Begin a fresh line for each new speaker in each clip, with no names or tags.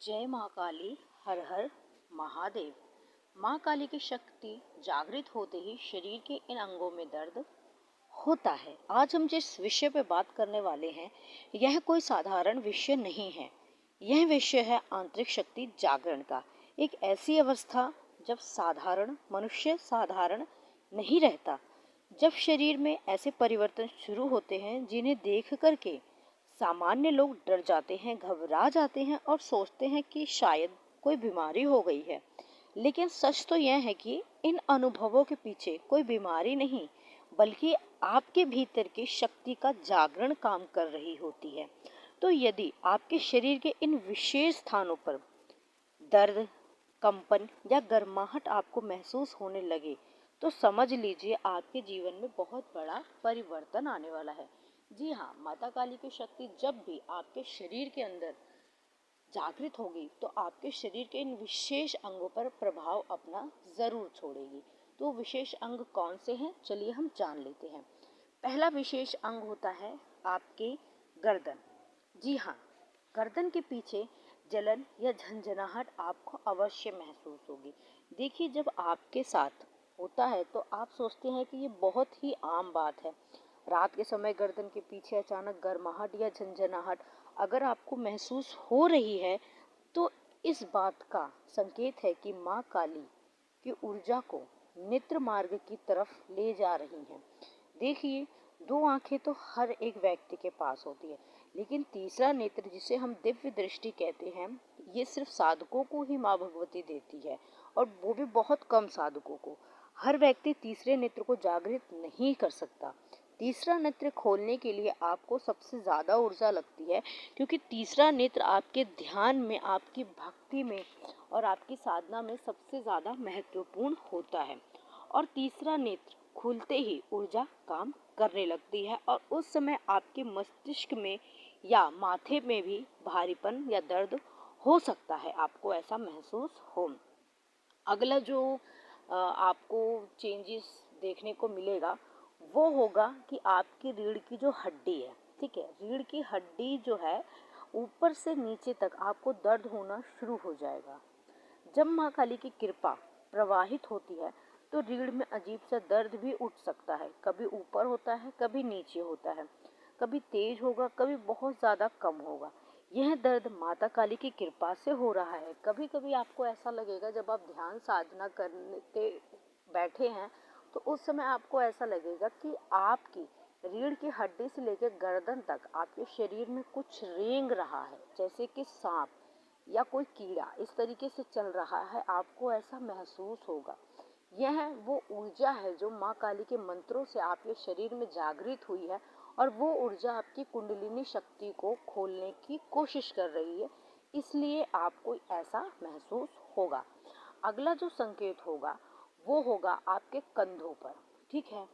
जय माँ काली। हर हर महादेव। माँ काली की शक्ति जागृत होते ही शरीर के इन अंगों में दर्द होता है। आज हम जिस विषय पर बात करने वाले हैं यह कोई साधारण विषय नहीं है। यह विषय है आंतरिक शक्ति जागरण का। एक ऐसी अवस्था जब साधारण मनुष्य साधारण नहीं रहता, जब शरीर में ऐसे परिवर्तन शुरू होते हैं जिन्हें देख करके सामान्य लोग डर जाते हैं, घबरा जाते हैं और सोचते हैं कि शायद कोई बीमारी हो गई है। लेकिन सच तो यह है कि इन अनुभवों के पीछे कोई बीमारी नहीं, बल्कि आपके भीतर की शक्ति का जागरण काम कर रही होती है। तो यदि आपके शरीर के इन विशेष स्थानों पर दर्द, कंपन या गर्माहट आपको महसूस होने लगे तो समझ लीजिए आपके जीवन में बहुत बड़ा परिवर्तन आने वाला है। जी हाँ, माता काली की शक्ति जब भी आपके शरीर के अंदर जागृत होगी तो आपके शरीर के इन विशेष अंगों पर प्रभाव अपना जरूर छोड़ेगी। तो विशेष अंग कौन से हैं, चलिए हम जान लेते हैं। पहला विशेष अंग होता है आपके गर्दन। जी हाँ, गर्दन के पीछे जलन या झंझनाहट आपको अवश्य महसूस होगी। देखिए, जब आपके साथ होता है तो आप सोचते हैं कि ये बहुत ही आम बात है। रात के समय गर्दन के पीछे अचानक गर्माहट या झंझनाहट अगर आपको महसूस हो रही है तो इस बात का संकेत है कि माँ काली की ऊर्जा को नेत्र मार्ग की तरफ ले जा रही हैं। देखिए, दो आंखें तो हर एक व्यक्ति के पास होती है, लेकिन तीसरा नेत्र जिसे हम दिव्य दृष्टि कहते हैं, ये सिर्फ साधकों को ही माँ भगवती देती है, और वो भी बहुत कम साधकों को। हर व्यक्ति तीसरे नेत्र को जागृत नहीं कर सकता। तीसरा नेत्र खोलने के लिए आपको सबसे ज़्यादा ऊर्जा लगती है, क्योंकि तीसरा नेत्र आपके ध्यान में, आपकी भक्ति में और आपकी साधना में सबसे ज़्यादा महत्वपूर्ण होता है। और तीसरा नेत्र खुलते ही ऊर्जा काम करने लगती है और उस समय आपके मस्तिष्क में या माथे में भी भारीपन या दर्द हो सकता है, आपको ऐसा महसूस हो। अगला जो आपको चेंजेस देखने को मिलेगा वो होगा कि आपकी रीढ़ की जो हड्डी है, ठीक है, रीढ़ की हड्डी जो है ऊपर से नीचे तक आपको दर्द होना शुरू हो जाएगा। जब माँ काली की कृपा प्रवाहित होती है तो रीढ़ में अजीब सा दर्द भी उठ सकता है। कभी ऊपर होता है, कभी नीचे होता है, कभी तेज होगा, कभी बहुत ज़्यादा कम होगा। यह दर्द माता काली की कृपा से हो रहा है। कभी कभी आपको ऐसा लगेगा, जब आप ध्यान साधना करते बैठे हैं तो उस समय आपको ऐसा लगेगा कि आपकी रीढ़ की हड्डी से लेकर गर्दन तक आपके शरीर में कुछ रेंग रहा है, जैसे कि सांप या कोई कीड़ा इस तरीके से चल रहा है, आपको ऐसा महसूस होगा। यह वो ऊर्जा है जो माँ काली के मंत्रों से आपके शरीर में जागृत हुई है, और वो ऊर्जा आपकी कुंडलिनी शक्ति को खोलने की कोशिश कर रही है, इसलिए आपको ऐसा महसूस होगा। अगला जो संकेत होगा वो होगा आपके कंधों पर, ठीक है।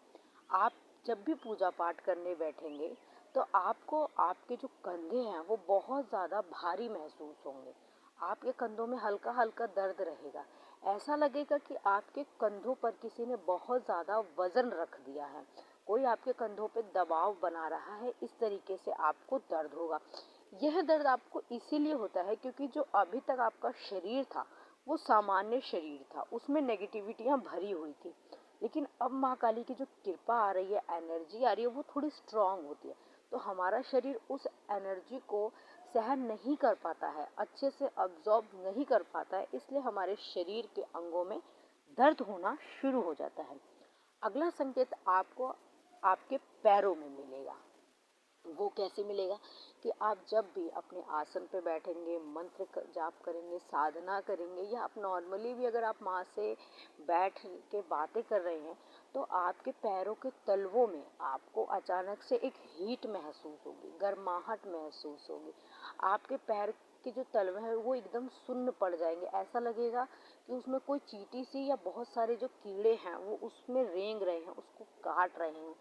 आप जब भी पूजा पाठ करने बैठेंगे तो आपको आपके जो कंधे हैं वो बहुत ज़्यादा भारी महसूस होंगे। आपके कंधों में हल्का हल्का दर्द रहेगा। ऐसा लगेगा कि आपके कंधों पर किसी ने बहुत ज़्यादा वजन रख दिया है, कोई आपके कंधों पे दबाव बना रहा है, इस तरीके से आपको दर्द होगा। यह दर्द आपको इसीलिए होता है क्योंकि जो अभी तक आपका शरीर था वो सामान्य शरीर था, उसमें नेगेटिविटियाँ भरी हुई थी। लेकिन अब माँ काली की जो कृपा आ रही है, एनर्जी आ रही है, वो थोड़ी स्ट्रांग होती है, तो हमारा शरीर उस एनर्जी को सहन नहीं कर पाता है, अच्छे से अब्जॉर्ब नहीं कर पाता है, इसलिए हमारे शरीर के अंगों में दर्द होना शुरू हो जाता है। अगला संकेत आपको आपके पैरों में मिलेगा। वो कैसे मिलेगा कि आप जब भी अपने आसन पे बैठेंगे, मंत्र जाप करेंगे, साधना करेंगे, या आप नॉर्मली भी अगर आप माँ से बैठ के बातें कर रहे हैं तो आपके पैरों के तलवों में आपको अचानक से एक हीट महसूस होगी, गर्माहट महसूस होगी। आपके पैर के जो तलवे हैं वो एकदम सुन्न पड़ जाएंगे, ऐसा लगेगा कि उसमें कोई चींटी सी या बहुत सारे जो कीड़े हैं वो उसमें रेंग रहे हैं, उसको काट रहे हैं।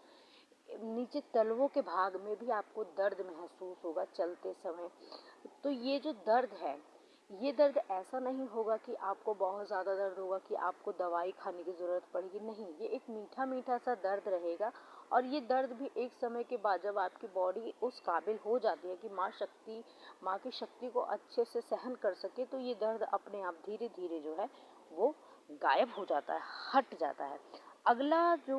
नीचे तलवों के भाग में भी आपको दर्द महसूस होगा चलते समय। तो ये जो दर्द है, ये दर्द ऐसा नहीं होगा कि आपको बहुत ज़्यादा दर्द होगा कि आपको दवाई खाने की ज़रूरत पड़ेगी, नहीं, ये एक मीठा मीठा सा दर्द रहेगा और ये दर्द भी एक समय के बाद जब आपकी बॉडी उस काबिल हो जाती है कि माँ की शक्ति को अच्छे से सहन कर सके, तो ये दर्द अपने आप धीरे धीरे जो है वो गायब हो जाता है, हट जाता है। अगला जो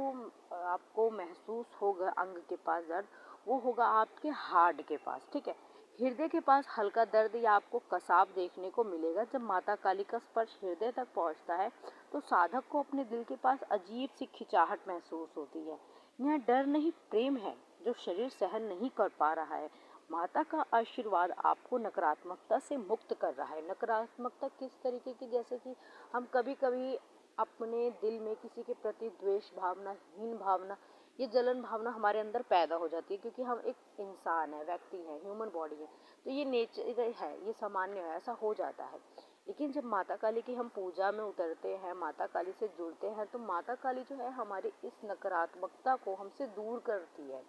आपको महसूस होगा अंग के पास दर्द, वो होगा आपके हार्ट के पास, ठीक है। हृदय के पास हल्का दर्द या आपको कसाव देखने को मिलेगा। जब माता काली का स्पर्श हृदय तक पहुंचता है तो साधक को अपने दिल के पास अजीब सी खिंचाहट महसूस होती है। यह डर नहीं, प्रेम है जो शरीर सहन नहीं कर पा रहा है। माता का आशीर्वाद आपको नकारात्मकता से मुक्त कर रहा है। नकारात्मकता किस तरीके की, जैसे कि हम कभी कभी अपने दिल में किसी के प्रति द्वेष भावना, हीन भावना, ये जलन भावना हमारे अंदर पैदा हो जाती है, क्योंकि हम एक इंसान है, व्यक्ति है, ह्यूमन बॉडी है, तो ये नेचर है, ये सामान्य है, ऐसा हो जाता है। लेकिन जब माता काली की हम पूजा में उतरते हैं, माता काली से जुड़ते हैं, तो माता काली जो है हमारी इस नकारात्मकता को हमसे दूर करती है।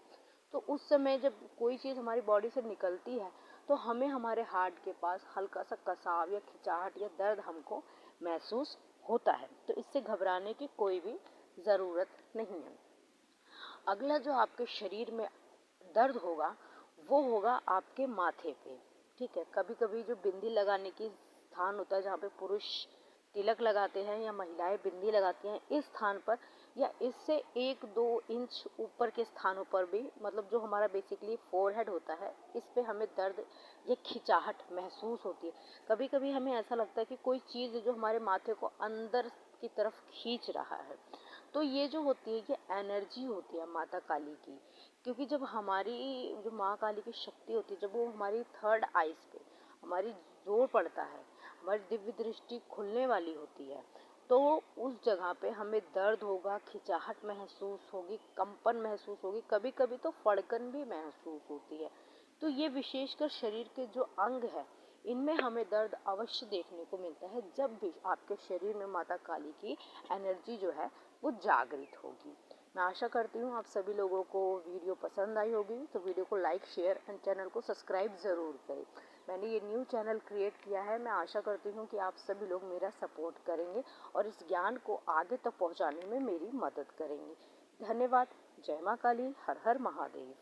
तो उस समय जब कोई चीज़ हमारी बॉडी से निकलती है तो हमें हमारे हार्ट के पास हल्का सा कसाव या खिंचाहट या दर्द हमको महसूस होता है। तो इससे घबराने की कोई भी ज़रूरत नहीं है। अगला जो आपके शरीर में दर्द होगा वो होगा आपके माथे पे, ठीक है। कभी कभी जो बिंदी लगाने की स्थान होता है, जहाँ पे पुरुष तिलक लगाते हैं या महिलाएं बिंदी लगाती हैं, इस स्थान पर या इससे 1-2 इंच ऊपर के स्थानों पर भी, मतलब जो हमारा बेसिकली फोरहेड होता है, इस पे हमें दर्द या खिंचाहट महसूस होती है। कभी कभी हमें ऐसा लगता है कि कोई चीज़ जो हमारे माथे को अंदर की तरफ खींच रहा है। तो ये जो होती है, ये एनर्जी होती है माता काली की, क्योंकि जब हमारी जो माँ काली की शक्ति होती है, जब वो हमारी थर्ड आइज पे हमारी जोर पड़ता है, हमारी दिव्य दृष्टि खुलने वाली होती है, तो उस जगह पे हमें दर्द होगा, खिंचाहट महसूस होगी, कंपन महसूस होगी, कभी कभी तो फड़कन भी महसूस होती है। तो ये विशेषकर शरीर के जो अंग है, इनमें हमें दर्द अवश्य देखने को मिलता है जब भी आपके शरीर में माता काली की एनर्जी जो है वो जागृत होगी। मैं आशा करती हूँ आप सभी लोगों को वीडियो पसंद आई होगी, तो वीडियो को लाइक, शेयर एंड चैनल को सब्सक्राइब ज़रूर करें। मैंने ये न्यू चैनल क्रिएट किया है, मैं आशा करती हूँ कि आप सभी लोग मेरा सपोर्ट करेंगे और इस ज्ञान को आगे तक पहुँचाने में मेरी मदद करेंगे। धन्यवाद। जय माँ काली, हर हर महादेव।